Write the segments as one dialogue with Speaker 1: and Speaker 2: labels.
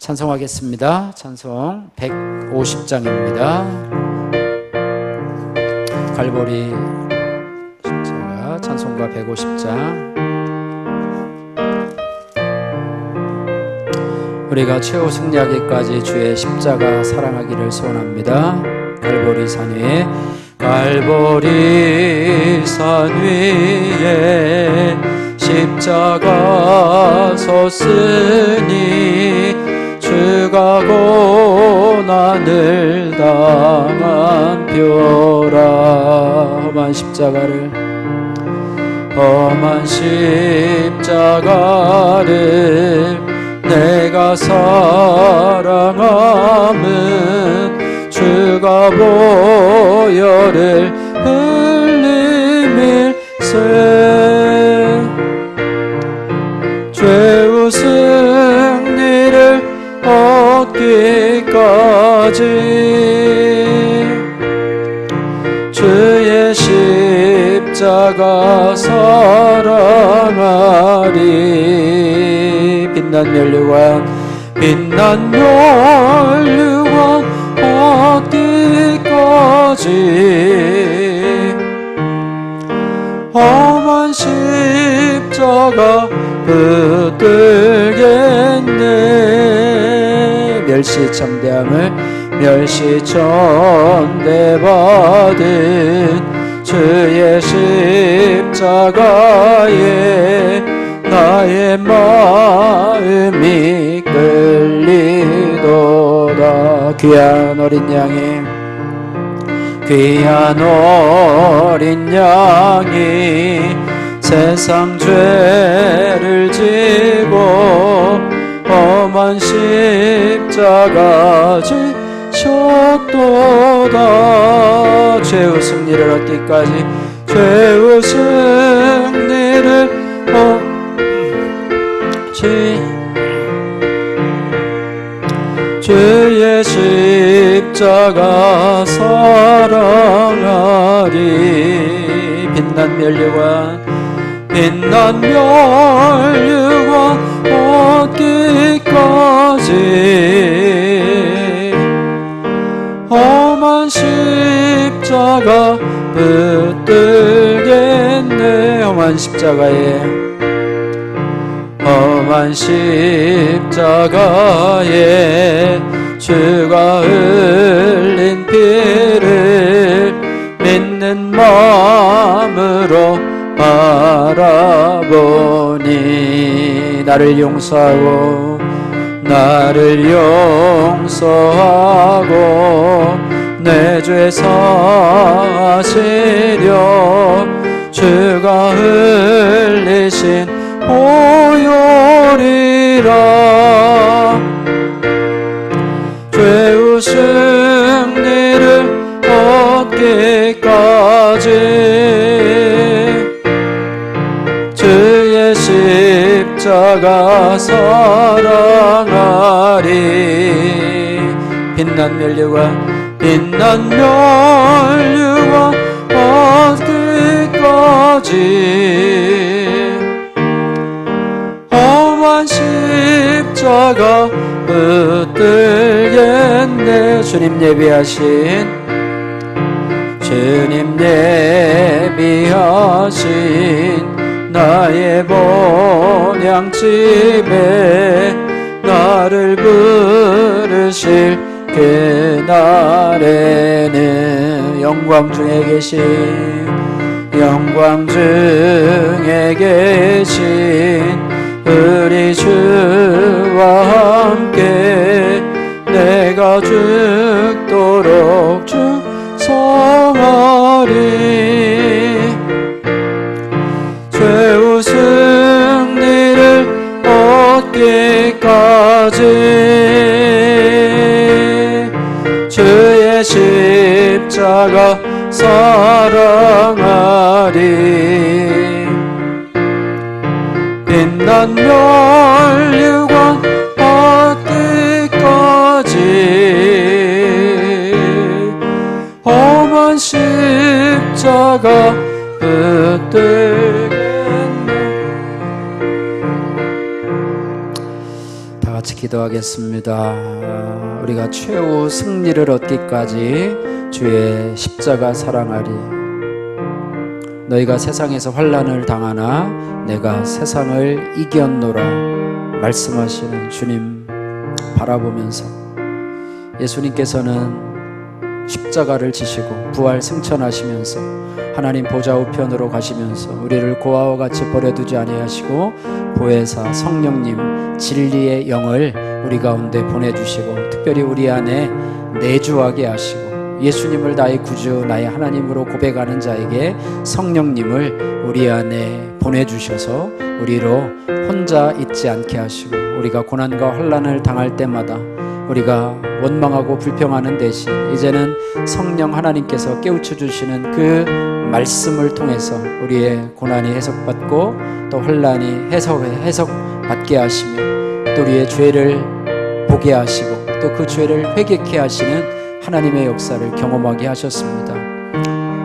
Speaker 1: 찬송하겠습니다. 찬송 150장입니다. 갈보리 십자가 찬송가 150장. 우리가 최후 승리하기까지 주의 십자가 사랑하기를 소원합니다. 갈보리 산 위에 갈보리 산 위에 십자가 섰으니 주가 고난을 당한 표라. 험한 십자가를 내가 사랑함은 주가 보혈을 흘림일세. 죄의 승리를 얻기까지 주의 십자가 사랑하리. 빛난 멸류관 얻기까지 험한 십자가 붙들겠네. 멸시천대 받은 주의 십자가에 나의 마음이 끌리도다. 귀한 어린 양이 세상 죄를 지고 험한 십자가 지셨도다. 죄의 승리를 얻기까지 주의 십자가 사랑하리. 빛난 멸류관 얻기까지 험한 십자가 붙들겠네. 험한 십자가에 주가 흘린 피를 믿는 마음으로 바라보니 나를 용서하고 내 죄 사하시려 주가 흘리신 보혈이라. 죄의 승리를 얻기까지 주의 십자가 사랑하리. 빛난 멸류관 얻기까지 험한 십자가 붙들겠네. 주님 예비하신 나의 본향집에 나를 부르실 그날에는 영광 중에 계신 우리 주와 함께 내가 죽도록 충성하리. 죄의 승리를 얻기까지 주의 십자가 사랑하리. 빛난 멸류관 얻기까지 험한 십자가 붙들겠네. 다 같이 기도하겠습니다. 우리가 최후 승리를 얻기까지 주의 십자가 사랑하리. 너희가 세상에서 환난을 당하나 내가 세상을 이겼노라 말씀하시는 주님 바라보면서 예수님께서는 십자가를 지시고 부활 승천하시면서 하나님 보좌 우편으로 가시면서 우리를 고아와 같이 버려두지 아니하시고 보혜사 성령님 진리의 영을 우리 가운데 보내주시고 특별히 우리 안에 내주하게 하시고 예수님을 나의 구주 나의 하나님으로 고백하는 자에게 성령님을 우리 안에 보내주셔서 우리로 혼자 있지 않게 하시고 우리가 고난과 환난을 당할 때마다 우리가 원망하고 불평하는 대신 이제는 성령 하나님께서 깨우쳐 주시는 그 말씀을 통해서 우리의 고난이 해석받고 또 환난이 해석받게 하시며 또 우리의 죄를 보게 하시고 또 그 죄를 회개케 하시는 하나님의 역사를 경험하게 하셨습니다.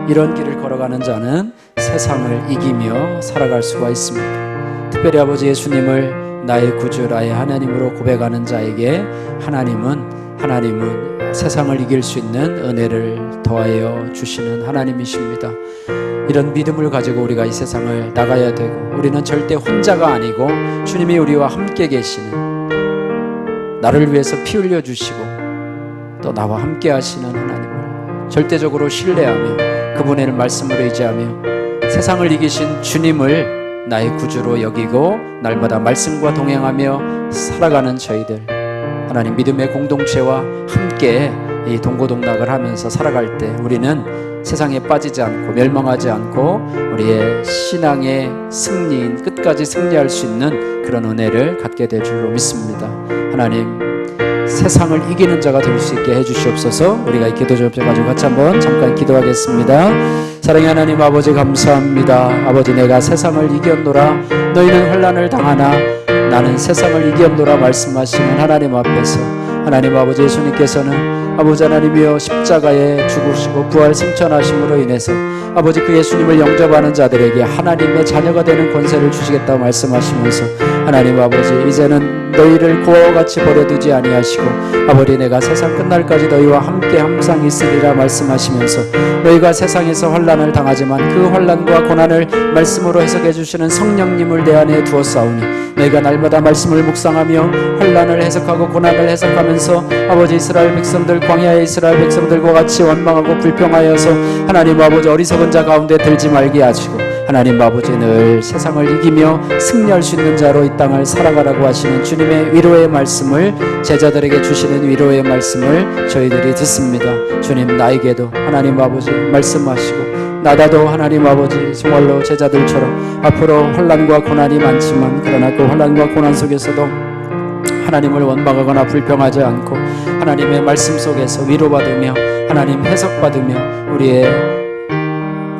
Speaker 1: 이런 길을 걸어가는 자는 세상을 이기며 살아갈 수가 있습니다. 특별히 아버지 예수님을 나의 구주 나의 하나님으로 고백하는 자에게 하나님은 세상을 이길 수 있는 은혜를 더하여 주시는 하나님이십니다. 이런 믿음을 가지고 우리가 이 세상을 나가야 되고 우리는 절대 혼자가 아니고 주님이 우리와 함께 계시는 나를 위해서 피 흘려 주시고 또 나와 함께 하시는 하나님을 절대적으로 신뢰하며 그분의 말씀을 의지하며 세상을 이기신 주님을 나의 구주로 여기고 날마다 말씀과 동행하며 살아가는 저희들 하나님 믿음의 공동체와 함께 이 동고동락을 하면서 살아갈 때 우리는 세상에 빠지지 않고 멸망하지 않고 우리의 신앙의 승리인 끝까지 승리할 수 있는 그런 은혜를 갖게 될 줄로 믿습니다. 하나님 세상을 이기는 자가 될 수 있게 해주시옵소서. 우리가 이 기도 접점 가지고 같이 한번 잠깐 기도하겠습니다. 사랑의 하나님 아버지 감사합니다. 아버지 내가 세상을 이겼노라 너희는 환난을 당하나 나는 세상을 이겼노라 말씀하시는 하나님 앞에서 하나님 아버지 예수님께서는 아버지 하나님이여 십자가에 죽으시고 부활 승천하심으로 인해서 아버지 그 예수님을 영접하는 자들에게 하나님의 자녀가 되는 권세를 주시겠다고 말씀하시면서 하나님 아버지 이제는 너희를 고아와 같이 버려두지 아니하시고 아버지 내가 세상 끝날까지 너희와 함께 항상 있으리라 말씀하시면서 너희가 세상에서 환난을 당하지만 그 환난과 고난을 말씀으로 해석해 주시는 성령님을 내 안에 두었사오니 너희가 날마다 말씀을 묵상하며 환난을 해석하고 고난을 해석하면서 아버지 이스라엘 백성들 광야의 이스라엘 백성들과 같이 원망하고 불평하여서 하나님 아버지 어리석은 자 가운데 들지 말게 하시고 하나님 아버지 늘 세상을 이기며 승리할 수 있는 자로 이 땅을 살아가라고 하시는 주님의 위로의 말씀을 제자들에게 주시는 위로의 말씀을 저희들이 듣습니다. 주님 나에게도 하나님 아버지 말씀하시고 나다도 하나님 아버지 정말로 제자들처럼 앞으로 환난과 고난이 많지만 그러나 그 환난과 고난 속에서도 하나님을 원망하거나 불평하지 않고 하나님의 말씀 속에서 위로받으며 하나님 해석받으며 우리의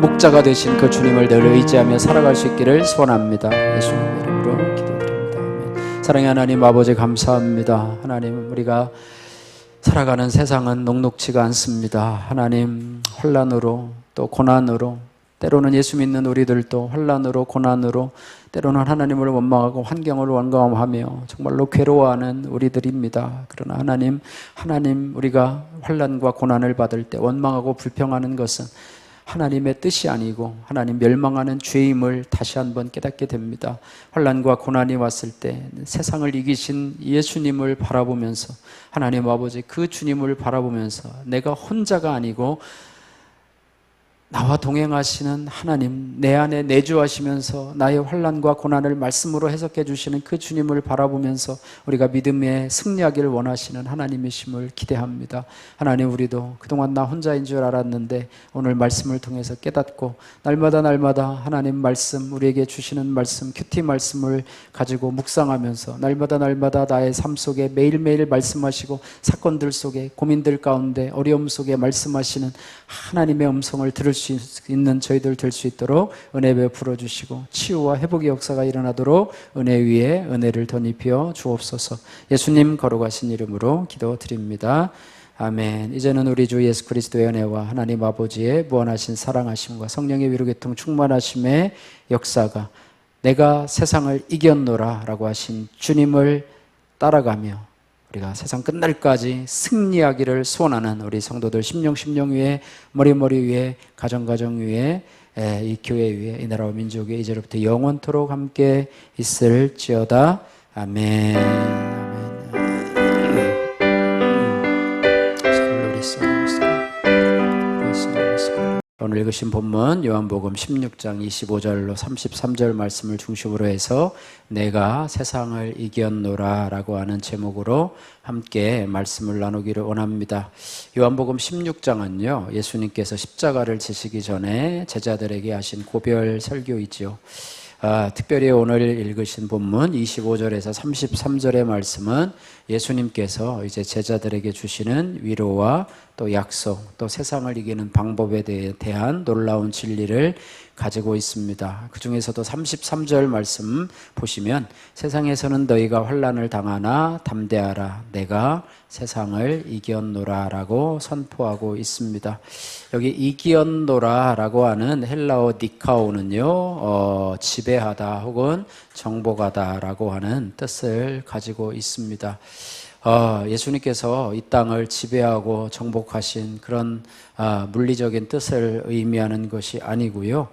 Speaker 1: 목자가 되신 그 주님을 늘 의지하며 살아갈 수 있기를 소원합니다. 예수님의 이름으로 기도드립니다. 아멘. 사랑의 하나님 아버지 감사합니다. 하나님 우리가 살아가는 세상은 녹록지가 않습니다. 하나님 환난으로 또 고난으로 때로는 예수 믿는 우리들도 환난으로 고난으로 때로는 하나님을 원망하고 환경을 원망하며 정말로 괴로워하는 우리들입니다. 그러나 하나님 우리가 환난과 고난을 받을 때 원망하고 불평하는 것은 하나님의 뜻이 아니고 하나님 멸망하는 죄임을 다시 한번 깨닫게 됩니다. 환난과 고난이 왔을 때 세상을 이기신 예수님을 바라보면서 하나님 아버지 그 주님을 바라보면서 내가 혼자가 아니고 나와 동행하시는 하나님 내 안에 내주하시면서 나의 환난과 고난을 말씀으로 해석해 주시는 그 주님을 바라보면서 우리가 믿음에 승리하기를 원하시는 하나님이심을 기대합니다. 하나님 우리도 그동안 나 혼자인 줄 알았는데 오늘 말씀을 통해서 깨닫고 날마다 하나님 말씀 우리에게 주시는 말씀 큐티 말씀을 가지고 묵상하면서 날마다 나의 삶 속에 매일매일 말씀하시고 사건들 속에 고민들 가운데 어려움 속에 말씀하시는 하나님의 음성을 들을 수 있는 저희들 될 수 있도록 은혜 베풀어 주시고 치유와 회복의 역사가 일어나도록 은혜 위에 은혜를 덧입혀 주옵소서. 예수님 거룩하신 이름으로 기도드립니다. 아멘. 이제는 우리 주 예수 그리스도의 은혜와 하나님 아버지의 무한하신 사랑하심과 성령의 위로교통 충만하심의 역사가 내가 세상을 이겼노라 라고 하신 주님을 따라가며 우리가 세상 끝날까지 승리하기를 소원하는 우리 성도들 심령 위에, 머리 위에, 가정 위에, 이 교회 위에, 이 나라와 민족 위에 이제로부터 영원토록 함께 있을지어다. 아멘. 오늘 읽으신 본문 요한복음 16장 25절로 33절 말씀을 중심으로 해서 내가 세상을 이겼노라 라고 하는 제목으로 함께 말씀을 나누기를 원합니다. 요한복음 16장은요, 예수님께서 십자가를 지시기 전에 제자들에게 하신 고별 설교이지요. 특별히 오늘 읽으신 본문 25절에서 33절의 말씀은 예수님께서 이제 제자들에게 주시는 위로와 또 약속, 또 세상을 이기는 방법에 대한 놀라운 진리를 가지고 있습니다. 그 중에서도 33절 말씀 보시면 세상에서는 너희가 환난을 당하나 담대하라 내가 세상을 이겼노라 라고 선포하고 있습니다. 여기 이겼노라 라고 하는 헬라어 니카오는요, 지배하다 혹은 정복하다 라고 하는 뜻을 가지고 있습니다. 예수님께서 이 땅을 지배하고 정복하신 그런 물리적인 뜻을 의미하는 것이 아니고요.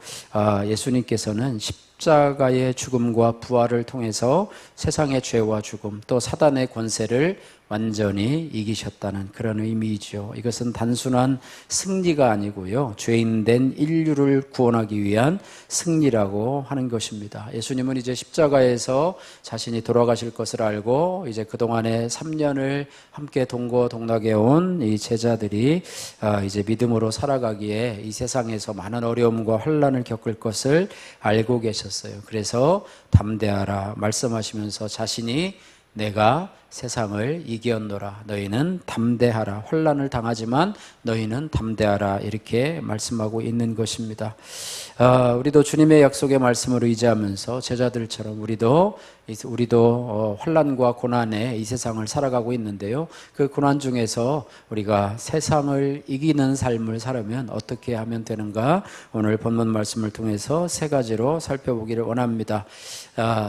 Speaker 1: 예수님께서는 십자가의 죽음과 부활을 통해서 세상의 죄와 죽음 또 사단의 권세를 완전히 이기셨다는 그런 의미이죠. 이것은 단순한 승리가 아니고요, 죄인된 인류를 구원하기 위한 승리라고 하는 것입니다. 예수님은 이제 십자가에서 자신이 돌아가실 것을 알고 이제 그동안에 3년을 함께 동고동락해 온 이 제자들이 이제 믿음으로 살아가기에 이 세상에서 많은 어려움과 환난을 겪을 것을 알고 계셨어요. 그래서 담대하라 말씀하시면서 자신이 내가 세상을 이겼노라 너희는 담대하라, 환난을 당하지만 너희는 담대하라 이렇게 말씀하고 있는 것입니다. 우리도 주님의 약속의 말씀을 의지하면서 제자들처럼 우리도 환난과 고난에 이 세상을 살아가고 있는데요, 그 고난 중에서 우리가 세상을 이기는 삶을 살려면 어떻게 하면 되는가, 오늘 본문 말씀을 통해서 세 가지로 살펴보기를 원합니다.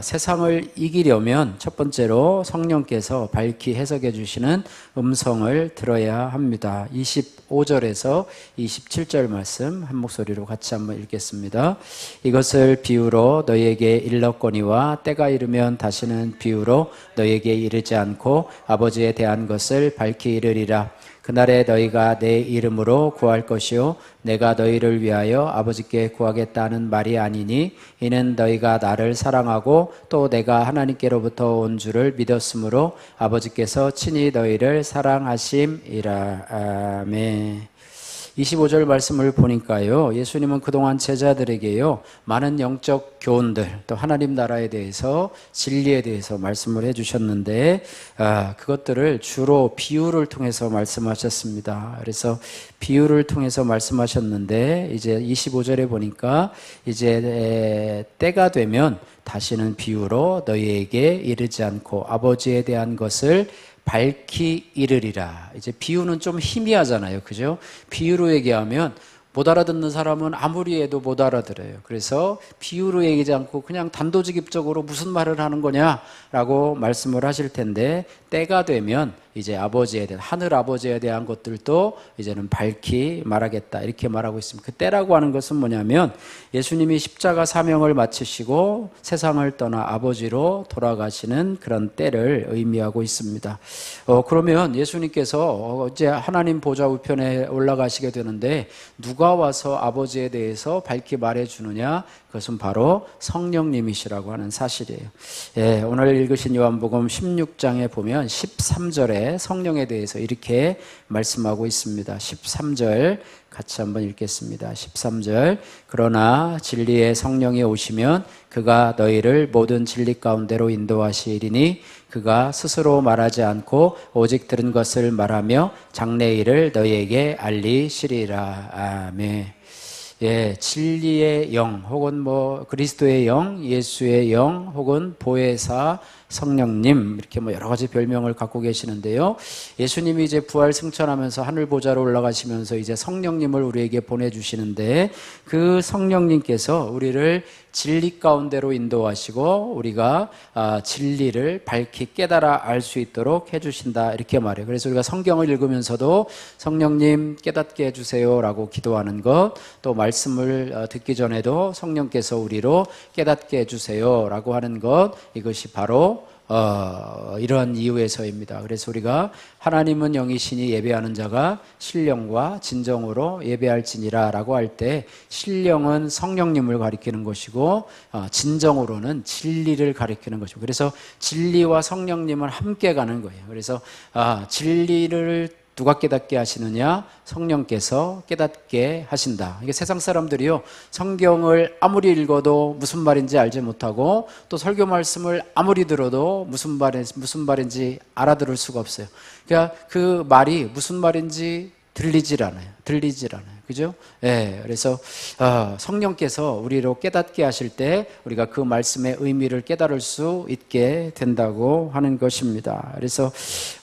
Speaker 1: 세상을 이기려면 첫 번째로 성령께서 밝히 해석해 주시는 음성을 들어야 합니다. 25절에서 27절 말씀 한 목소리로 같이 한번 읽겠습니다. 이것을 비유로 너희에게 일렀거니와 때가 이르면 다시는 비유로 너희에게 이르지 않고 아버지에 대한 것을 밝히 이르리라. 그날에 너희가 내 이름으로 구할 것이요 내가 너희를 위하여 아버지께 구하겠다는 말이 아니니 이는 너희가 나를 사랑하고 또 내가 하나님께로부터 온 줄을 믿었으므로 아버지께서 친히 너희를 사랑하심이라. 아멘. 25절 말씀을 보니까요, 예수님은 그동안 제자들에게요, 많은 영적 교훈들, 또 하나님 나라에 대해서, 진리에 대해서 말씀을 해주셨는데, 그것들을 주로 비유를 통해서 말씀하셨습니다. 그래서 비유를 통해서 말씀하셨는데, 이제 25절에 보니까, 이제 때가 되면 다시는 비유로 너희에게 이르지 않고 아버지에 대한 것을 밝히 이르리라. 이제 비유는 좀 희미하잖아요, 그죠? 비유로 얘기하면 못 알아듣는 사람은 아무리 해도 못 알아들어요. 그래서 비유로 얘기하지 않고 그냥 단도직입적으로 무슨 말을 하는 거냐라고 말씀을 하실 텐데, 때가 되면 이제 아버지에 대한, 하늘 아버지에 대한 것들도 이제는 밝히 말하겠다 이렇게 말하고 있습니다. 그 때라고 하는 것은 뭐냐면 예수님이 십자가 사명을 마치시고 세상을 떠나 아버지로 돌아가시는 그런 때를 의미하고 있습니다. 그러면 예수님께서 이제 하나님 보좌 우편에 올라가시게 되는데 누가 와서 아버지에 대해서 밝히 말해주느냐? 그것은 바로 성령님이시라고 하는 사실이에요. 예, 오늘 읽으신 요한복음 16장에 보면 13절에 성령에 대해서 이렇게 말씀하고 있습니다. 13절 같이 한번 읽겠습니다. 13절 그러나 진리의 성령이 오시면 그가 너희를 모든 진리 가운데로 인도하시리니 그가 스스로 말하지 않고 오직 들은 것을 말하며 장래일을 너희에게 알리시리라. 아멘. 예, 진리의 영 혹은 그리스도의 영, 예수의 영 혹은 보혜사 성령님 이렇게 뭐 여러 가지 별명을 갖고 계시는데요. 예수님이 이제 부활 승천하면서 하늘 보좌로 올라가시면서 이제 성령님을 우리에게 보내주시는데 그 성령님께서 우리를 진리 가운데로 인도하시고 우리가 진리를 밝히 깨달아 알 수 있도록 해주신다 이렇게 말해요. 그래서 우리가 성경을 읽으면서도 성령님 깨닫게 해주세요 라고 기도하는 것, 또 말씀을 듣기 전에도 성령께서 우리로 깨닫게 해주세요 라고 하는 것, 이것이 바로 이러한 이유에서입니다. 그래서 우리가 하나님은 영이시니 예배하는 자가 신령과 진정으로 예배할지니라 라고 할 때 신령은 성령님을 가리키는 것이고 진정으로는 진리를 가리키는 것이고, 그래서 진리와 성령님은 함께 가는 거예요. 그래서 진리를 누가 깨닫게 하시느냐? 성령께서 깨닫게 하신다. 이게 세상 사람들이요, 성경을 아무리 읽어도 무슨 말인지 알지 못하고 또 설교 말씀을 아무리 들어도 무슨 말인지 알아들을 수가 없어요. 그러니까 그 말이 무슨 말인지 들리질 않아요. 그죠? 예. 그래서 성령께서 우리로 깨닫게 하실 때 우리가 그 말씀의 의미를 깨달을 수 있게 된다고 하는 것입니다. 그래서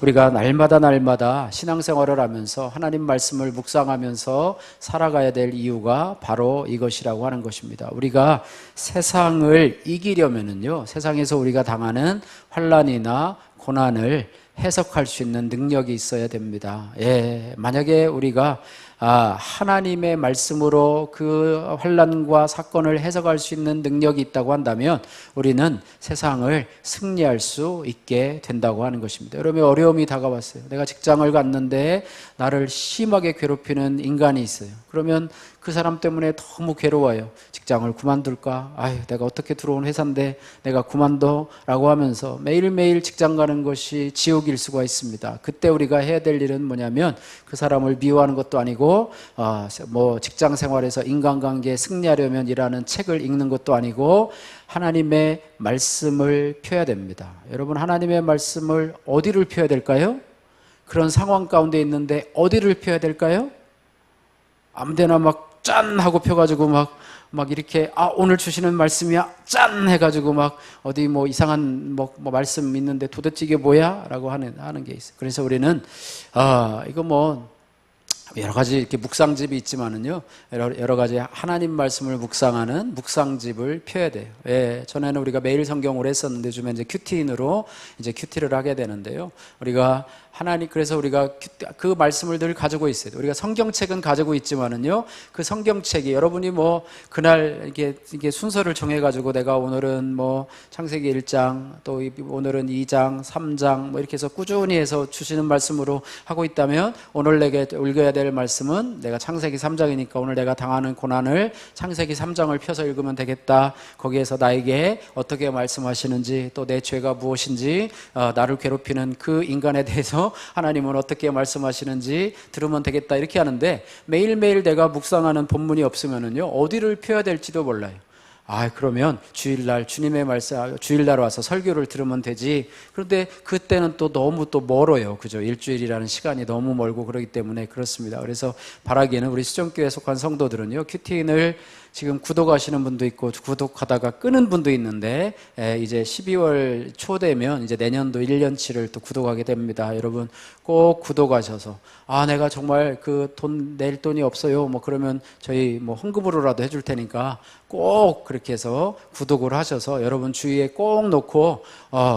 Speaker 1: 우리가 날마다 신앙생활을 하면서 하나님 말씀을 묵상하면서 살아가야 될 이유가 바로 이것이라고 하는 것입니다. 우리가 세상을 이기려면은요, 세상에서 우리가 당하는 환난이나 고난을 해석할 수 있는 능력이 있어야 됩니다. 예, 만약에 우리가 하나님의 말씀으로 그 환난과 사건을 해석할 수 있는 능력이 있다고 한다면 우리는 세상을 승리할 수 있게 된다고 하는 것입니다. 여러분, 어려움이 다가왔어요. 내가 직장을 갔는데 나를 심하게 괴롭히는 인간이 있어요. 그러면 그 사람 때문에 너무 괴로워요. 직장을 그만둘까? 아유, 내가 어떻게 들어온 회사인데 내가 그만둬? 라고 하면서 매일매일 직장 가는 것이 지옥일 수가 있습니다. 그때 우리가 해야 될 일은 뭐냐면 그 사람을 미워하는 것도 아니고 뭐 직장 생활에서 인간관계에 승리하려면 이라는 책을 읽는 것도 아니고 하나님의 말씀을 펴야 됩니다. 여러분, 하나님의 말씀을 어디를 펴야 될까요? 그런 상황 가운데 있는데 어디를 펴야 될까요? 아무데나 막 짠 하고 펴가지고 막 이렇게 오늘 주시는 말씀이야 짠 해가지고 막 어디 뭐 이상한 뭐 말씀 있는데 도대체 이게 뭐야? 라고 하는 게 있어요. 그래서 우리는 이거 뭐 여러 가지 이렇게 묵상집이 있지만은요, 여러 가지 하나님 말씀을 묵상하는 묵상집을 펴야 돼요. 예, 전에는 우리가 매일 성경을 했었는데 요즘에 이제 큐티인으로 이제 큐티를 하게 되는데요. 우리가 그래서 우리가 그 말씀을 늘 가지고 있어요. 우리가 성경책은 가지고 있지만은요, 그 성경책이 여러분이 뭐 그날 이게 순서를 정해가지고 내가 오늘은 뭐 창세기 1장, 또 오늘은 2장, 3장 뭐 이렇게 해서 꾸준히 해서 주시는 말씀으로 하고 있다면 오늘 내게 읽어야 될 말씀은 내가 창세기 3장이니까 오늘 내가 당하는 고난을 창세기 3장을 펴서 읽으면 되겠다. 거기에서 나에게 어떻게 말씀하시는지, 또 내 죄가 무엇인지, 나를 괴롭히는 그 인간에 대해서 하나님은 어떻게 말씀하시는지 들으면 되겠다, 이렇게 하는데 매일매일 내가 묵상하는 본문이 없으면은요, 어디를 펴야 될지도 몰라요. 그러면 주일날 주님의 말씀, 주일날 와서 설교를 들으면 되지. 그런데 그때는 또 너무 또 멀어요. 그죠? 일주일이라는 시간이 너무 멀고 그러기 때문에 그렇습니다. 그래서 바라기는 우리 수정교회에 속한 성도들은요, 큐티인을 지금 구독하시는 분도 있고 구독하다가 끄는 분도 있는데 이제 12월 초 되면 이제 내년도 1년치를 또 구독하게 됩니다. 여러분 꼭 구독하셔서 내가 정말 그 돈 낼 돈이 없어요. 뭐 그러면 저희 뭐 헌금으로라도 해줄 테니까 꼭 그렇게 해서 구독을 하셔서 여러분 주위에 꼭 놓고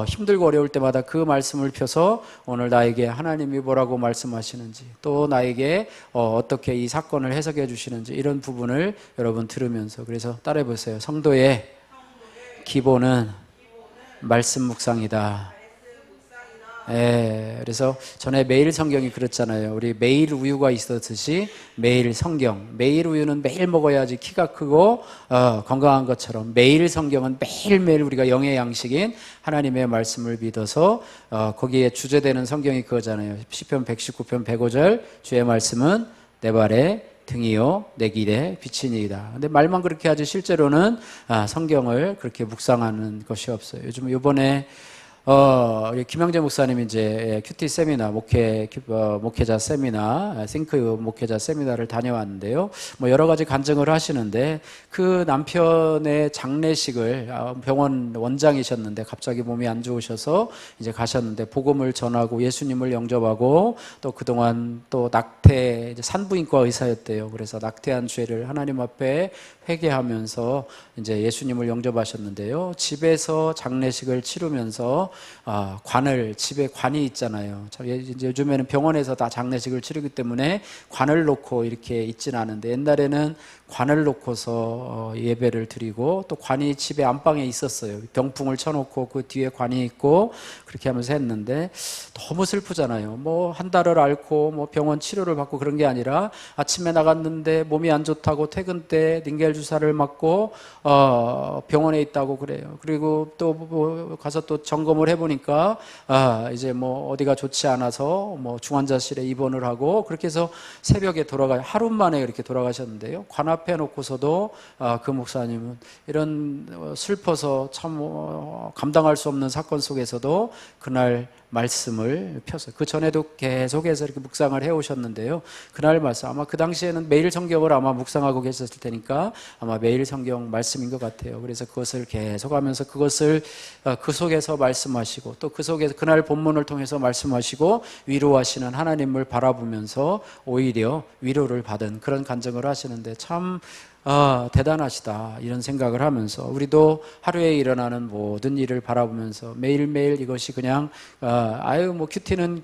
Speaker 1: 힘들고 어려울 때마다 그 말씀을 펴서 오늘 나에게 하나님이 뭐라고 말씀하시는지, 또 나에게 어떻게 이 사건을 해석해 주시는지, 이런 부분을 여러분 들으면서, 그래서 따라해 보세요. 성도의 기본은 말씀 묵상이다. 그래서 전에 매일 성경이 그렇잖아요. 우리 매일 우유가 있었듯이 매일 성경, 매일 우유는 매일 먹어야지 키가 크고 건강한 것처럼 매일 성경은 매일매일 우리가 영의 양식인 하나님의 말씀을 믿어서 거기에 주제되는 성경이 그거잖아요. 시편 119편 105절 주의 말씀은 내 발에 등이요 내 길에 빛이니이다. 근데 말만 그렇게 하지 실제로는 성경을 그렇게 묵상하는 것이 없어요. 요즘 이번에 우리 김영재 목사님이 이제 큐티 세미나, 목회자 세미나, 싱크 목회자 세미나를 다녀왔는데요. 뭐 여러 가지 간증을 하시는데 그 남편의 장례식을 병원 원장이셨는데 갑자기 몸이 안 좋으셔서 이제 가셨는데 복음을 전하고 예수님을 영접하고 또 그동안 또 낙태, 이제 산부인과 의사였대요. 그래서 낙태한 죄를 하나님 앞에 회개하면서 이제 예수님을 영접하셨는데요. 집에서 장례식을 치르면서 집에 관이 있잖아요. 이제 요즘에는 병원에서 다 장례식을 치르기 때문에 관을 놓고 이렇게 있지는 않은데 옛날에는 관을 놓고서 예배를 드리고 또 관이 집에 안방에 있었어요. 병풍을 쳐놓고 그 뒤에 관이 있고 그렇게 하면서 했는데 너무 슬프잖아요. 뭐 한 달을 앓고 뭐 병원 치료를 받고 그런 게 아니라 아침에 나갔는데 몸이 안 좋다고 퇴근 때 링겔 주사를 맞고 병원에 있다고 그래요. 그리고 또 가서 또 점검을 해보니까 이제 뭐 어디가 좋지 않아서 뭐 중환자실에 입원을 하고 그렇게 해서 새벽에 하루 만에 이렇게 돌아가셨는데요. 관 앞에 놓고서도 그 목사님은 이런 슬퍼서 참 감당할 수 없는 사건 속에서도 그날 말씀을 펴서 그 전에도 계속해서 이렇게 묵상을 해오셨는데요. 그날 말씀 아마 그 당시에는 매일 성경을 아마 묵상하고 계셨을 테니까 아마 매일 성경 말씀인 것 같아요. 그래서 그것을 계속하면서 그것을 그 속에서 말씀하시고 또 그 속에서 그날 본문을 통해서 말씀하시고 위로하시는 하나님을 바라보면서 오히려 위로를 받은 그런 간증을 하시는데 참 대단하시다 이런 생각을 하면서 우리도 하루에 일어나는 모든 일을 바라보면서 매일매일 이것이 그냥 뭐 큐티는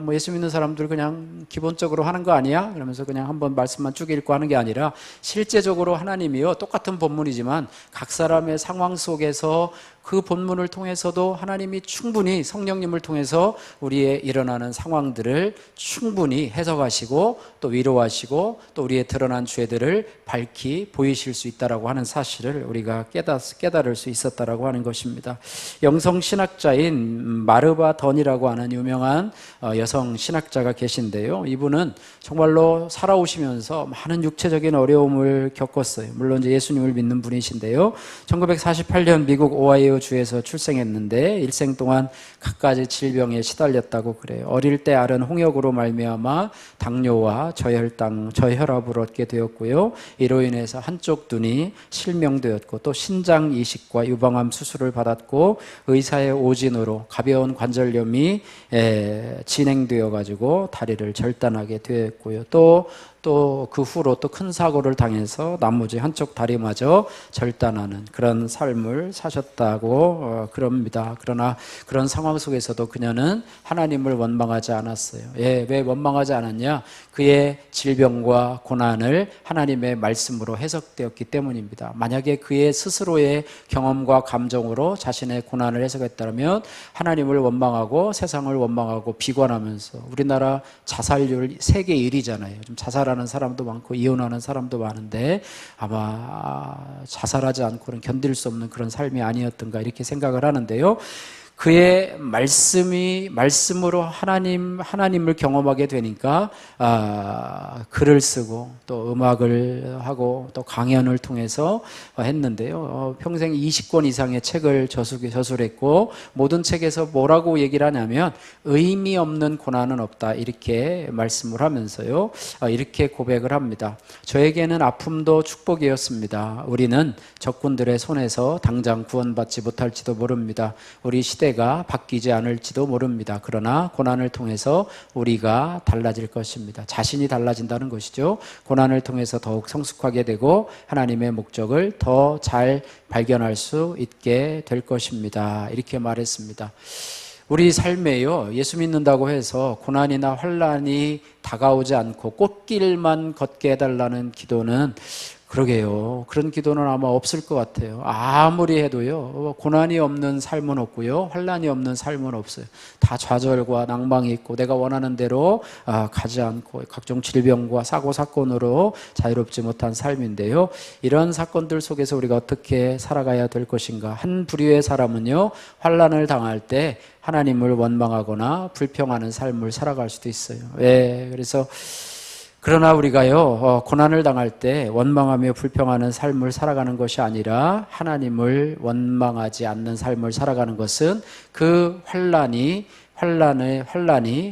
Speaker 1: 뭐 예수 믿는 사람들 그냥 기본적으로 하는 거 아니야? 그러면서 그냥 한번 말씀만 쭉 읽고 하는 게 아니라 실제적으로 하나님이요 똑같은 본문이지만 각 사람의 상황 속에서 그 본문을 통해서도 하나님이 충분히 성령님을 통해서 우리의 일어나는 상황들을 충분히 해석하시고 또 위로하시고 또 우리의 드러난 죄들을 밝히 보이실 수 있다라고 하는 사실을 우리가 깨달을 수 있었다라고 하는 것입니다. 영성 신학자인 마르바 던이라고 하는 유명한 여성 신학자가 계신데요. 이분은 정말로 살아오시면서 많은 육체적인 어려움을 겪었어요. 물론 이제 예수님을 믿는 분이신데요. 1948년 미국 오하이오 주에서 출생했는데 일생 동안 갖가지 질병에 시달렸다고 그래요. 어릴 때 앓은 홍역으로 말미암아 당뇨와 저혈압을 얻게 되었고요. 이로 인해서 한쪽 눈이 실명되었고 또 신장 이식과 유방암 수술을 받았고 의사의 오진으로 가벼운 관절염이 진행되어 가지고 다리를 절단하게 되었고요. 또 그 후로 또 큰 사고를 당해서 나머지 한쪽 다리마저 절단하는 그런 삶을 사셨다고 그럽니다. 그러나 그런 상황 속에서도 그녀는 하나님을 원망하지 않았어요. 왜 원망하지 않았냐? 그의 질병과 고난을 하나님의 말씀으로 해석되었기 때문입니다. 만약에 그의 스스로의 경험과 감정으로 자신의 고난을 해석했다면 하나님을 원망하고 세상을 원망하고 비관하면서 우리나라 자살률 세계 1위잖아요. 좀 자살하는 사람도 많고 이혼하는 사람도 많은데 아마 자살하지 않고는 견딜 수 없는 그런 삶이 아니었던가 이렇게 생각을 하는데요. 그의 말씀으로 하나님을 경험하게 되니까 글을 쓰고 또 음악을 하고 또 강연을 통해서 했는데요. 평생 20권 이상의 책을 저술했고 모든 책에서 뭐라고 얘기를 하냐면 의미 없는 고난은 없다 이렇게 말씀을 하면서요. 이렇게 고백을 합니다. 저에게는 아픔도 축복이었습니다. 우리는 적군들의 손에서 당장 구원받지 못할지도 모릅니다. 우리 시대가 바뀌지 않을지도 모릅니다. 그러나 고난을 통해서 우리가 달라질 것입니다. 자신이 달라진다는 것이죠. 고난을 통해서 더욱 성숙하게 되고 하나님의 목적을 더 잘 발견할 수 있게 될 것입니다. 이렇게 말했습니다. 우리 삶에요, 예수 믿는다고 해서 고난이나 환난이 다가오지 않고 꽃길만 걷게 해달라는 기도는 그러게요. 그런 기도는 아마 없을 것 같아요. 아무리 해도요. 고난이 없는 삶은 없고요. 환난이 없는 삶은 없어요. 다 좌절과 낭망이 있고 내가 원하는 대로 가지 않고 각종 질병과 사고 사건으로 자유롭지 못한 삶인데요. 이런 사건들 속에서 우리가 어떻게 살아가야 될 것인가. 한 부류의 사람은요. 환난을 당할 때 하나님을 원망하거나 불평하는 삶을 살아갈 수도 있어요. 왜? 그래서 그러나 우리가요, 고난을 당할 때 원망하며 불평하는 삶을 살아가는 것이 아니라 하나님을 원망하지 않는 삶을 살아가는 것은 그 환난이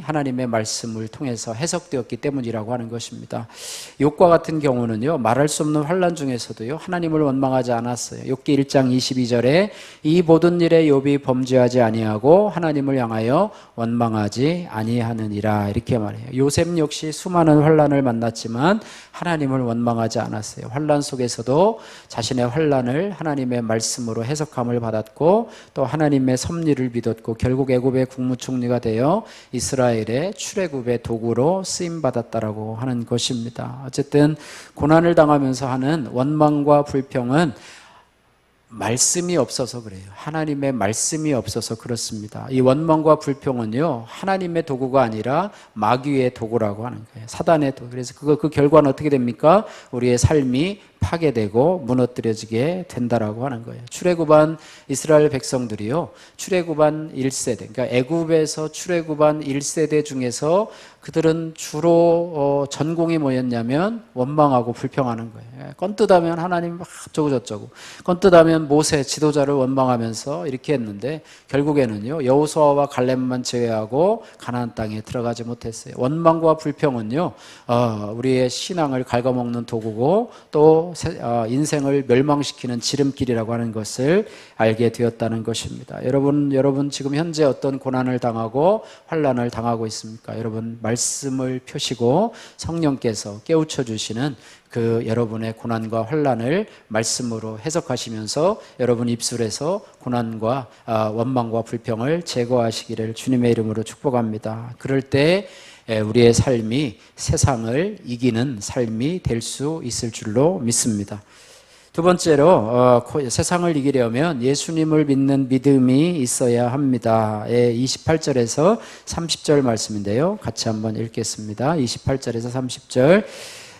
Speaker 1: 하나님의 말씀을 통해서 해석되었기 때문이라고 하는 것입니다. 욥과 같은 경우는요, 말할 수 없는 환난 중에서도요, 하나님을 원망하지 않았어요. 욥기 1장 22절에 이 모든 일에 욥이 범죄하지 아니하고 하나님을 향하여 원망하지 아니하느니라, 이렇게 말해요. 요셉 역시 수많은 환난을 만났지만 하나님을 원망하지 않았어요. 환난 속에서도 자신의 환난을 하나님의 말씀으로 해석함을 받았고 또 하나님의 섭리를 믿었고 결국 애굽의 국무총리가 되어 이스라엘의 출애굽의 도구로 쓰임 받았다라고 하는 것입니다. 어쨌든 고난을 당하면서 하는 원망과 불평은 말씀이 없어서 그래요. 하나님의 말씀이 없어서 그렇습니다. 이 원망과 불평은요, 하나님의 도구가 아니라 마귀의 도구라고 하는 거예요. 사단의 도구. 그래서 그 결과는 어떻게 됩니까? 우리의 삶이 파괴되고 무너뜨려지게 된다라고 하는 거예요. 출애굽한 이스라엘 백성들이요, 출애굽한 1세대, 그러니까 애굽에서 출애굽한 1세대 중에서 그들은 주로 전공이 뭐였냐면 원망하고 불평하는 거예요. 건뜨다면 하나님 막 어쩌고 저쩌고, 건뜨다면 모세 지도자를 원망하면서 이렇게 했는데 결국에는요, 여호수아와 갈렙만 제외하고 가나안 땅에 들어가지 못했어요. 원망과 불평은요, 우리의 신앙을 갉아먹는 도구고 또 인생을 멸망시키는 지름길이라고 하는 것을 알게 되었다는 것입니다. 여러분 지금 현재 어떤 고난을 당하고 환난을 당하고 있습니까? 여러분 말씀을 펴시고 성령께서 깨우쳐 주시는 그 여러분의 고난과 환난을 말씀으로 해석하시면서 여러분 입술에서 고난과 원망과 불평을 제거하시기를 주님의 이름으로 축복합니다. 그럴 때 우리의 삶이 세상을 이기는 삶이 될 수 있을 줄로 믿습니다. 두 번째로 세상을 이기려면 예수님을 믿는 믿음이 있어야 합니다. 28절에서 30절 말씀인데요, 같이 한번 읽겠습니다. 28절에서 30절.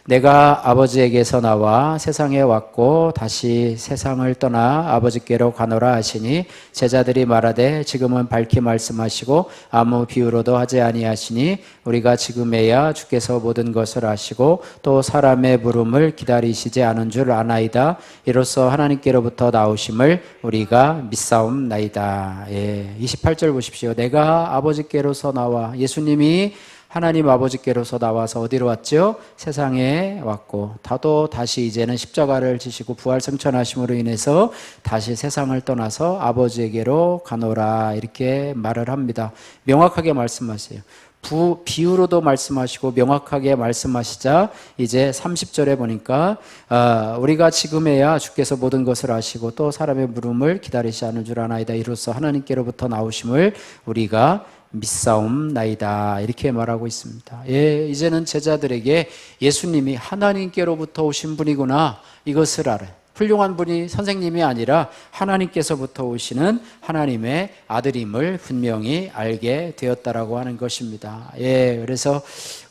Speaker 1: 내가 아버지에게서 나와 세상에 왔고 다시 세상을 떠나 아버지께로 가노라 하시니 제자들이 말하되 지금은 밝히 말씀하시고 아무 비유로도 하지 아니하시니 우리가 지금에야 주께서 모든 것을 아시고 또 사람의 부름을 기다리시지 않은 줄 아나이다. 이로써 하나님께로부터 나오심을 우리가 믿사옵나이다. 28절 보십시오. 내가 아버지께로서 나와, 예수님이 하나님 아버지께로서 나와서 어디로 왔죠? 세상에 왔고 다시 이제는 십자가를 지시고 부활 승천하심으로 인해서 다시 세상을 떠나서 아버지에게로 가노라, 이렇게 말을 합니다. 명확하게 말씀하세요. 비유로도 말씀하시고 명확하게 말씀하시자 이제 30절에 보니까 우리가 지금에야 주께서 모든 것을 아시고 또 사람의 물음을 기다리시 않을 줄 아나이다. 이로써 하나님께로부터 나오심을 우리가 믿사옵나이다, 이렇게 말하고 있습니다. 이제는 제자들에게 예수님이 하나님께로부터 오신 분이구나, 이것을 알아요. 훌륭한 분이 선생님이 아니라 하나님께서부터 오시는 하나님의 아들임을 분명히 알게 되었다라고 하는 것입니다. 그래서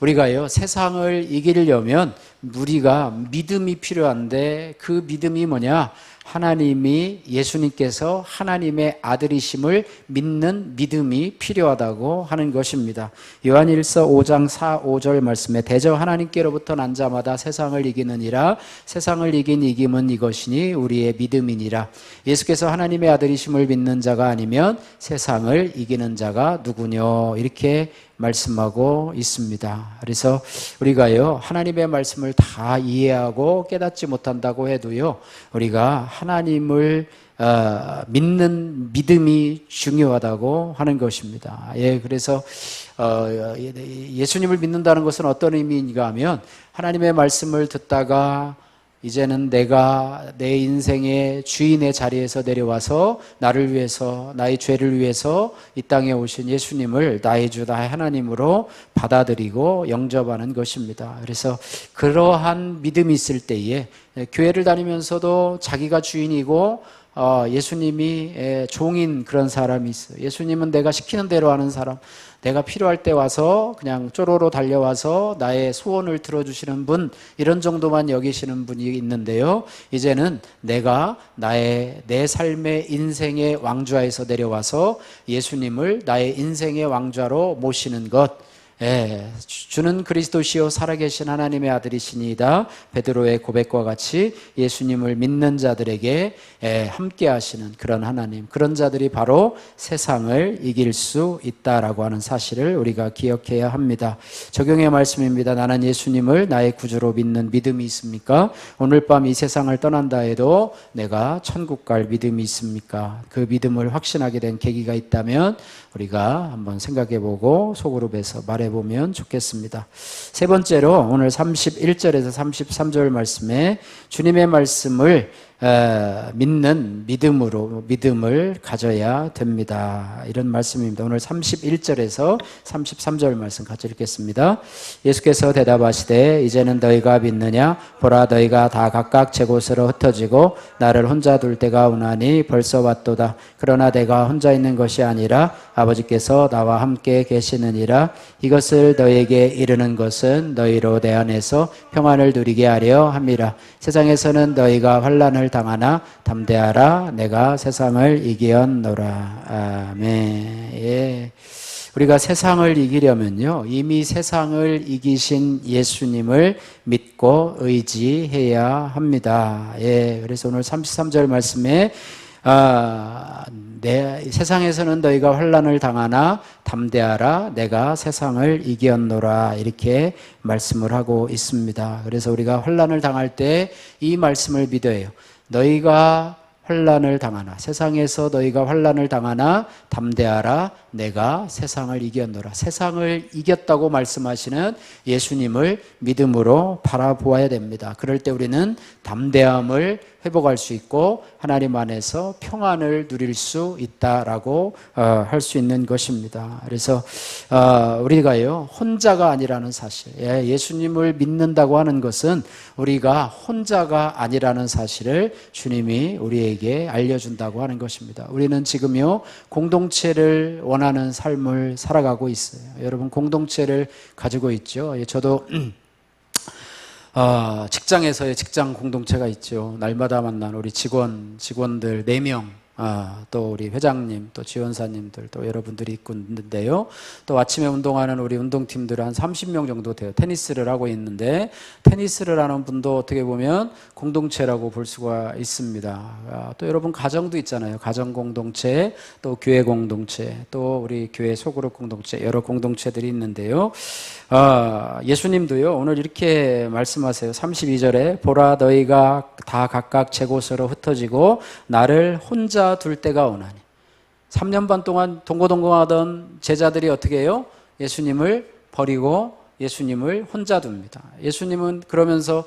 Speaker 1: 우리가요, 세상을 이기려면 우리가 믿음이 필요한데 그 믿음이 뭐냐? 하나님이, 예수님께서 하나님의 아들이심을 믿는 믿음이 필요하다고 하는 것입니다. 요한일서 5장 4, 5절 말씀에 대저 하나님께로부터 난 자마다 세상을 이기느니라. 세상을 이긴 이김은 이것이니 우리의 믿음이니라. 예수께서 하나님의 아들이심을 믿는 자가 아니면 세상을 이기는 자가 누구뇨? 이렇게 말씀하고 있습니다. 그래서 우리가요, 하나님의 말씀을 다 이해하고 깨닫지 못한다고 해도요, 우리가 하나님을 믿는 믿음이 중요하다고 하는 것입니다. 그래서 예수님을 믿는다는 것은 어떤 의미인가 하면, 하나님의 말씀을 듣다가 이제는 내가 내 인생의 주인의 자리에서 내려와서 나를 위해서, 나의 죄를 위해서 이 땅에 오신 예수님을 나의 주, 나의 하나님으로 받아들이고 영접하는 것입니다. 그래서 그러한 믿음이 있을 때에 교회를 다니면서도 자기가 주인이고 예수님이 종인 그런 사람이 있어요. 예수님은 내가 시키는 대로 하는 사람, 내가 필요할 때 와서 그냥 쪼로로 달려와서 나의 소원을 들어주시는 분, 이런 정도만 여기시는 분이 있는데요, 이제는 내가 내 삶의 인생의 왕좌에서 내려와서 예수님을 나의 인생의 왕좌로 모시는 것, 주는 그리스도시요 살아계신 하나님의 아들이시니이다. 베드로의 고백과 같이 예수님을 믿는 자들에게 함께 하시는 그런 하나님, 그런 자들이 바로 세상을 이길 수 있다라고 하는 사실을 우리가 기억해야 합니다. 적용의 말씀입니다. 나는 예수님을 나의 구주로 믿는 믿음이 있습니까? 오늘 밤 이 세상을 떠난다 해도 내가 천국 갈 믿음이 있습니까? 그 믿음을 확신하게 된 계기가 있다면 우리가 한번 생각해보고 소그룹에서 말해보면 좋겠습니다. 세 번째로 오늘 31절에서 33절 말씀에 주님의 말씀을 믿는 믿음을 가져야 됩니다. 이런 말씀입니다. 오늘 31절에서 33절 말씀 같이 읽겠습니다. 예수께서 대답하시되 이제는 너희가 믿느냐? 보라 너희가 다 각각 제 곳으로 흩어지고 나를 혼자 둘 때가 오나니 벌써 왔도다. 그러나 내가 혼자 있는 것이 아니라 아버지께서 나와 함께 계시느니라. 이것을 너희에게 이르는 것은 너희로 내 안에서 평안을 누리게 하려 함이라. 세상에서는 너희가 환난을 당하나 담대하라. 내가 세상을 이기었노라. 아멘. 우리가 세상을 이기려면요, 이미 세상을 이기신 예수님을 믿고 의지해야 합니다. 그래서 오늘 33절 말씀에 세상에서는 너희가 환난을 당하나 담대하라. 내가 세상을 이기었노라. 이렇게 말씀을 하고 있습니다. 그래서 우리가 환난을 당할 때 이 말씀을 믿어야 해요. 너희가 환난을 당하나, 세상에서 너희가 환난을 당하나 담대하라. 내가 세상을 이겼노라. 세상을 이겼다고 말씀하시는 예수님을 믿음으로 바라보아야 됩니다. 그럴 때 우리는 담대함을 회복할 수 있고 하나님 안에서 평안을 누릴 수 있다라고 할 수 있는 것입니다. 그래서 우리가요, 혼자가 아니라는 사실, 예수님을 믿는다고 하는 것은 우리가 혼자가 아니라는 사실을 주님이 우리에게 알려준다고 하는 것입니다. 우리는 지금요, 공동체를 원하는 삶을 살아가고 있어요. 여러분, 공동체를 가지고 있죠. 저도 직장에서의 직장 공동체가 있죠. 날마다 만난 우리 직원들 4명, 또 우리 회장님, 또 지원사님들, 또 여러분들이 있고 있는데요. 또 아침에 운동하는 우리 운동팀들 한 30명 정도 돼요. 테니스를 하고 있는데, 테니스를 하는 분도 어떻게 보면 공동체라고 볼 수가 있습니다. 또 여러분 가정도 있잖아요. 가정 공동체, 또 교회 공동체, 또 우리 교회 소그룹 공동체, 여러 공동체들이 있는데요. 예수님도요, 오늘 이렇게 말씀하세요. 32절에 보라 너희가 다 각각 제 곳으로 흩어지고 나를 혼자 둘 때가 오나니. 3년 반 동안 동고동고하던 제자들이 어떻게 해요? 예수님을 버리고 예수님을 혼자 둡니다. 예수님은 그러면서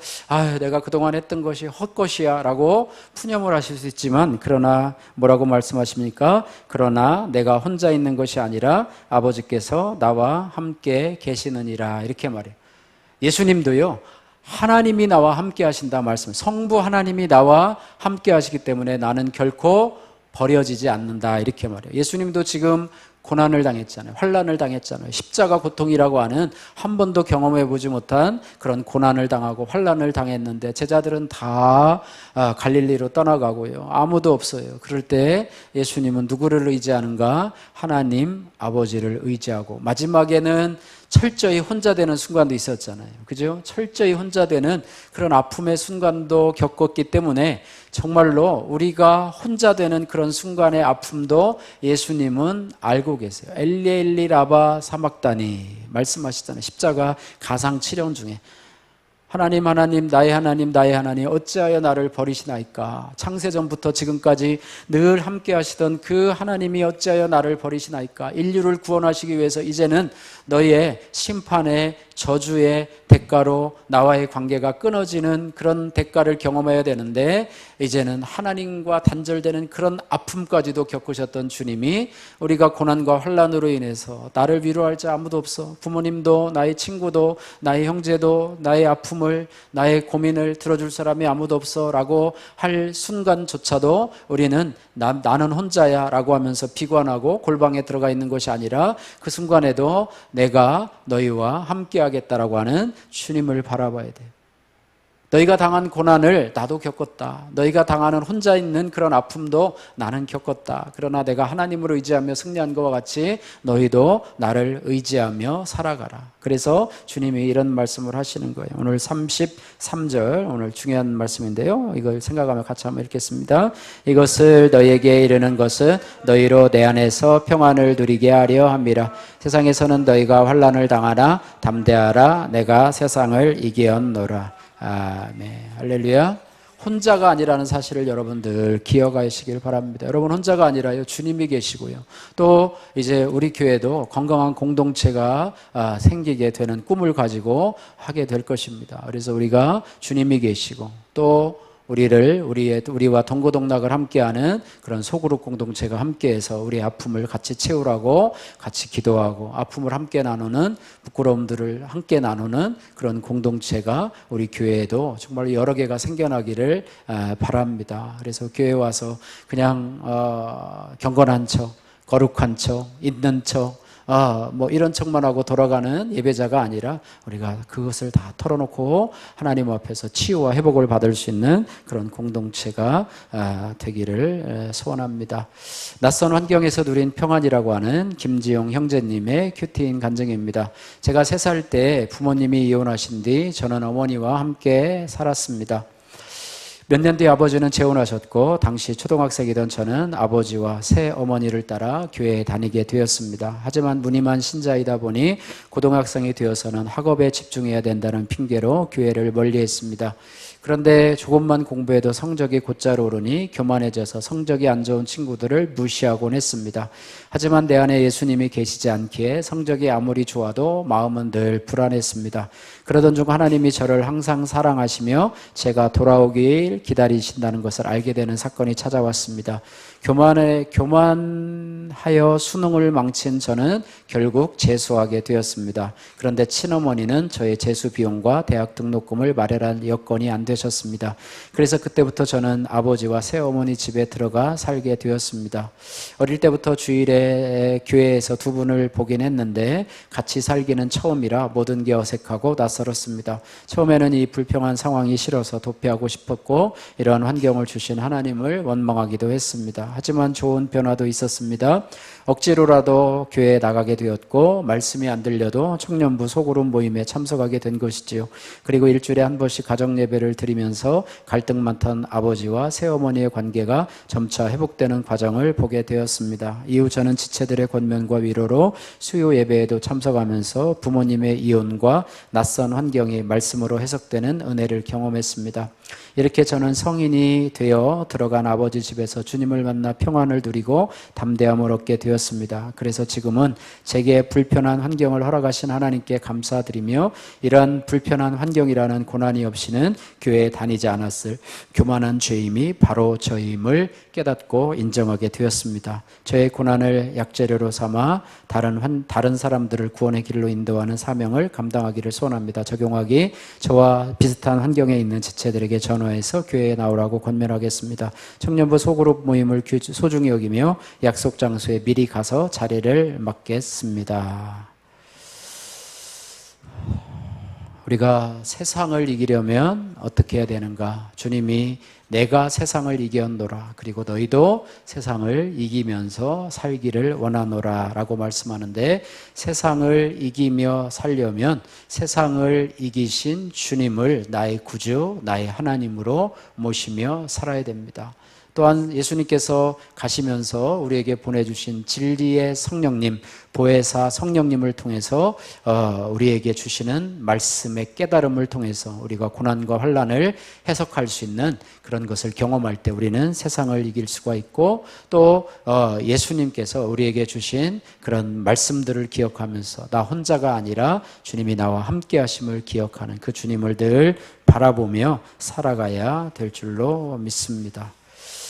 Speaker 1: 내가 그동안 했던 것이 헛것이야 라고 푸념을 하실 수 있지만, 그러나 뭐라고 말씀하십니까? 그러나 내가 혼자 있는 것이 아니라 아버지께서 나와 함께 계시느니라. 이렇게 말해요. 예수님도요, 하나님이 나와 함께 하신다 말씀, 성부 하나님이 나와 함께 하시기 때문에 나는 결코 버려지지 않는다. 이렇게 말해요. 예수님도 지금 고난을 당했잖아요. 환난을 당했잖아요. 십자가 고통이라고 하는 한 번도 경험해 보지 못한 그런 고난을 당하고 환난을 당했는데, 제자들은 다 갈릴리로 떠나가고요. 아무도 없어요. 그럴 때 예수님은 누구를 의지하는가? 하나님 아버지를 의지하고, 마지막에는 철저히 혼자 되는 순간도 있었잖아요. 그죠? 철저히 혼자 되는 그런 아픔의 순간도 겪었기 때문에 정말로 우리가 혼자 되는 그런 순간의 아픔도 예수님은 알고 계세요. 엘리 엘리 라바 사막다니 말씀하시잖아요. 십자가 가상 치령 중에 하나님 하나님 나의 하나님 나의 하나님 어찌하여 나를 버리시나이까. 창세전부터 지금까지 늘 함께 하시던 그 하나님이 어찌하여 나를 버리시나이까. 인류를 구원하시기 위해서 이제는 너희의 심판의 저주의 대가로 나와의 관계가 끊어지는 그런 대가를 경험해야 되는데, 이제는 하나님과 단절되는 그런 아픔까지도 겪으셨던 주님이 우리가 고난과 환난으로 인해서 나를 위로할 자 아무도 없어, 부모님도 나의 친구도 나의 형제도 나의 아픔을 나의 고민을 들어줄 사람이 아무도 없어 라고 할 순간조차도 우리는 나는 혼자야 라고 하면서 비관하고 골방에 들어가 있는 것이 아니라, 그 순간에도 내가 너희와 함께 하겠다라고 하는 주님을 바라봐야 돼요. 너희가 당한 고난을 나도 겪었다. 너희가 당하는 혼자 있는 그런 아픔도 나는 겪었다. 그러나 내가 하나님을 의지하며 승리한 것과 같이 너희도 나를 의지하며 살아가라. 그래서 주님이 이런 말씀을 하시는 거예요. 오늘 33절 오늘 중요한 말씀인데요. 이걸 생각하며 같이 한번 읽겠습니다. 이것을 너희에게 이르는 것은 너희로 내 안에서 평안을 누리게 하려 함이라. 세상에서는 너희가 환난을 당하나 담대하라. 내가 세상을 이기었노라. 아멘. 할렐루야. 혼자가 아니라는 사실을 여러분들 기억하시길 바랍니다. 여러분 혼자가 아니라요, 주님이 계시고요. 또 이제 우리 교회도 건강한 공동체가 생기게 되는 꿈을 가지고 하게 될 것입니다. 그래서 우리가 주님이 계시고 또 우리와 동고동락을 함께하는 그런 소그룹 공동체가 함께해서 우리의 아픔을 같이 채우라고 같이 기도하고 아픔을 함께 나누는, 부끄러움들을 함께 나누는 그런 공동체가 우리 교회에도 정말 여러 개가 생겨나기를 바랍니다. 그래서 교회에 와서 그냥 경건한 척, 거룩한 척, 있는 척, 뭐 이런 척만 하고 돌아가는 예배자가 아니라 우리가 그것을 다 털어놓고 하나님 앞에서 치유와 회복을 받을 수 있는 그런 공동체가 되기를 소원합니다. 낯선 환경에서 누린 평안이라고 하는 김지용 형제님의 큐티인 간증입니다. 제가 3살 때 부모님이 이혼하신 뒤 저는 어머니와 함께 살았습니다. 몇 년 뒤 아버지는 재혼하셨고 당시 초등학생이던 저는 아버지와 새 어머니를 따라 교회에 다니게 되었습니다. 하지만 무늬만 신자이다 보니 고등학생이 되어서는 학업에 집중해야 된다는 핑계로 교회를 멀리했습니다. 그런데 조금만 공부해도 성적이 곧잘 오르니 교만해져서 성적이 안 좋은 친구들을 무시하곤 했습니다. 하지만 내 안에 예수님이 계시지 않기에 성적이 아무리 좋아도 마음은 늘 불안했습니다. 그러던 중 하나님이 저를 항상 사랑하시며 제가 돌아오길 기다리신다는 것을 알게 되는 사건이 찾아왔습니다. 교만하여 수능을 망친 저는 결국 재수하게 되었습니다. 그런데 친어머니는 저의 재수 비용과 대학 등록금을 마련할 여건이 안 되셨습니다. 그래서 그때부터 저는 아버지와 새어머니 집에 들어가 살게 되었습니다. 어릴 때부터 주일에 교회에서 두 분을 보긴 했는데 같이 살기는 처음이라 모든 게 어색하고 낯설었습니다. 처음에는 이 불평한 상황이 싫어서 도피하고 싶었고 이러한 환경을 주신 하나님을 원망하기도 했습니다. 하지만 좋은 변화도 있었습니다. 억지로라도 교회에 나가게 되었고 말씀이 안 들려도 청년부 소그룹 모임에 참석하게 된 것이지요. 그리고 일주일에 한 번씩 가정예배를 드리면서 갈등 많던 아버지와 새어머니의 관계가 점차 회복되는 과정을 보게 되었습니다. 이후 저는 지체들의 권면과 위로로 수요 예배에도 참석하면서 부모님의 이혼과 낯선 환경이 말씀으로 해석되는 은혜를 경험했습니다. 이렇게 저는 성인이 되어 들어간 아버지 집에서 주님을 만나 평안을 누리고 담대함을 얻게 되었습니다. 그래서 지금은 제게 불편한 환경을 허락하신 하나님께 감사드리며 이러한 불편한 환경이라는 고난이 없이는 교회에 다니지 않았을 교만한 죄임이 바로 저임을 깨닫고 인정하게 되었습니다. 저의 고난을 약재료로 삼아 다른 사람들을 구원의 길로 인도하는 사명을 감당하기를 소원합니다. 적용하기 저와 비슷한 환경에 있는 지체들에게 전화해서 교회에 나오라고 권면하겠습니다. 청년부 소그룹 모임을 소중히 여기며 약속 장소에 미리 가서 자리를 맡겠습니다. 우리가 세상을 이기려면 어떻게 해야 되는가? 주님이 내가 세상을 이겼노라. 그리고 너희도 세상을 이기면서 살기를 원하노라 라고 말씀하는데 세상을 이기며 살려면 세상을 이기신 주님을 나의 구주, 나의 하나님으로 모시며 살아야 됩니다. 또한 예수님께서 가시면서 우리에게 보내주신 진리의 성령님, 보혜사 성령님을 통해서 우리에게 주시는 말씀의 깨달음을 통해서 우리가 고난과 환난을 해석할 수 있는 그런 것을 경험할 때 우리는 세상을 이길 수가 있고 또 예수님께서 우리에게 주신 그런 말씀들을 기억하면서 나 혼자가 아니라 주님이 나와 함께 하심을 기억하는 그 주님을 늘 바라보며 살아가야 될 줄로 믿습니다.